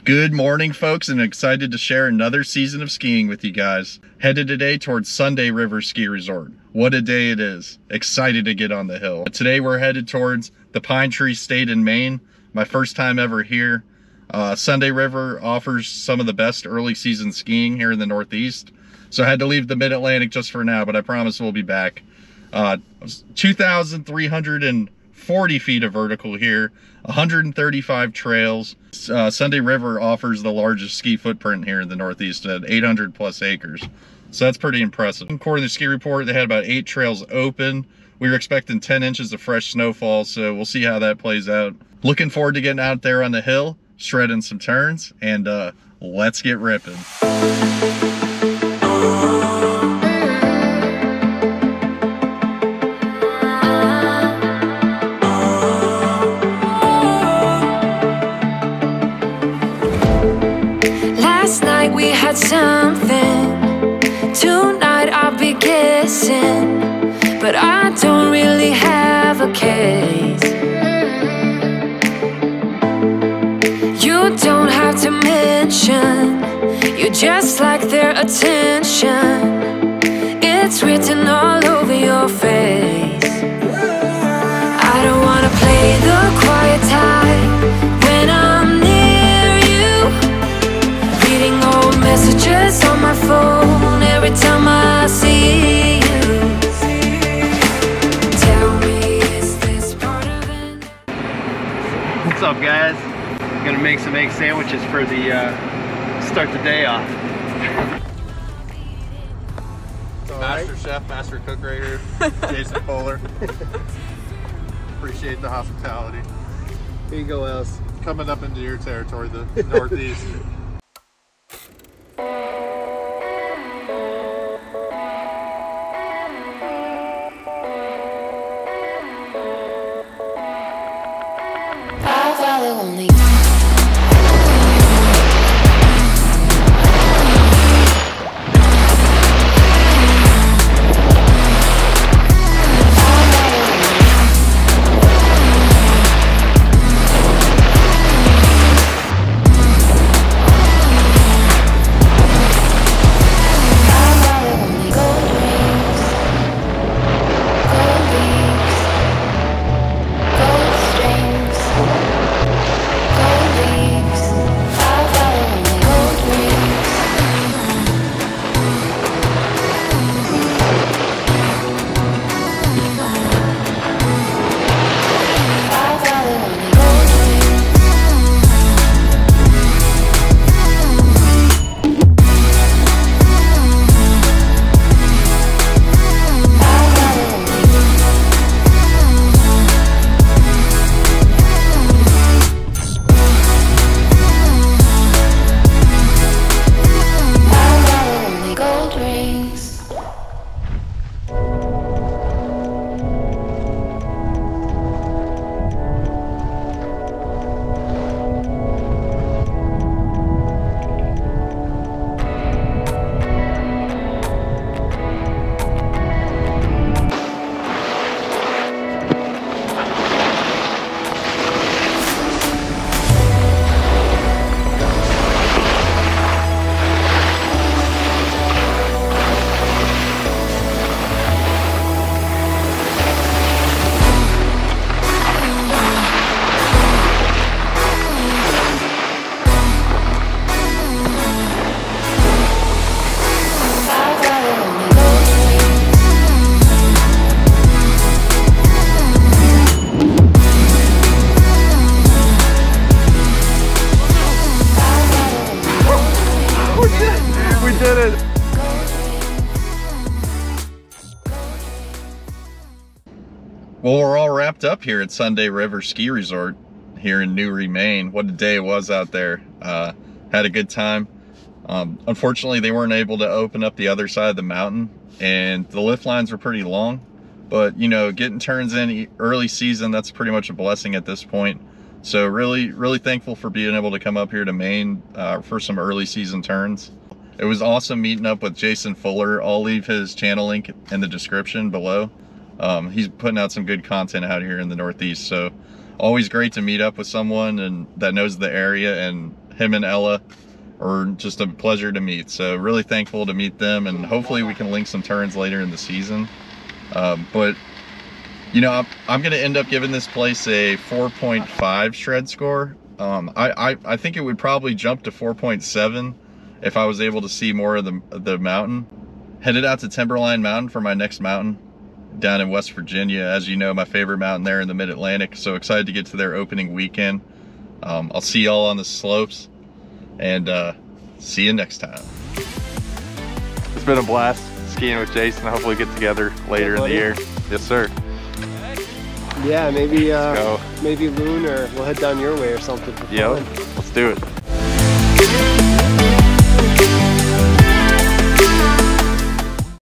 Good morning, folks, and excited to share another season of skiing with you guys. Headed today towards Sunday River Ski Resort. What a day it is. Excited to get on the hill. Today we're headed towards the Pine Tree State in Maine. My first time ever here. Sunday River offers some of the best early season skiing here in the Northeast. So I had to leave the Mid-Atlantic just for now, but I promise we'll be back. 2,340 feet of vertical here, 135 trails. Sunday River offers the largest ski footprint here in the Northeast at 800 plus acres. So that's pretty impressive. According to the ski report, they had about 8 trails open. We were expecting 10 inches of fresh snowfall, so we'll see how that plays out. Looking forward to getting out there on the hill, shredding some turns, and let's get ripping. Last night we had something, tonight I'll be guessing, but I don't really have a case. You don't have to mention, you just like their attention. It's written all over your face. I don't wanna play the quiet type when I'm near you, reading old messages on my phone every time I see you. Tell me, is this part of it? What's up, guys? Gonna make some egg sandwiches for the start the day off. Master chef, master cook right here, Jason Fuller. Appreciate the hospitality. Here you go, Els. Coming up into your territory, the Northeast. I'll follow only. Well, we're all wrapped up here at Sunday River Ski Resort here in Newry, Maine. What a day it was out there. Had a good time. Unfortunately, they weren't able to open up the other side of the mountain, and the lift lines were pretty long. But, you know, getting turns in early season, that's pretty much a blessing at this point. So really, really thankful for being able to come up here to Maine for some early season turns. It was awesome meeting up with Jason Fuller. I'll leave his channel link in the description below. He's putting out some good content out here in the Northeast, so always great to meet up with someone and that knows the area and him and Ella are just a pleasure to meet. So really thankful to meet them, and hopefully we can link some turns later in the season. But you know, I'm going to end up giving this place a 4.5 shred score. I think it would probably jump to 4.7 if I was able to see more of the mountain. Headed out to Timberline Mountain for my next mountain down in West Virginia. As you know, my favorite mountain there in the Mid-Atlantic. So excited to get to their opening weekend. I'll see y'all on the slopes, and see you next time. It's been a blast skiing with Jason. Hopefully get together later in the year. Yes, sir. Yeah, maybe maybe Loon, or we'll head down your way or something. Yep, let's do it.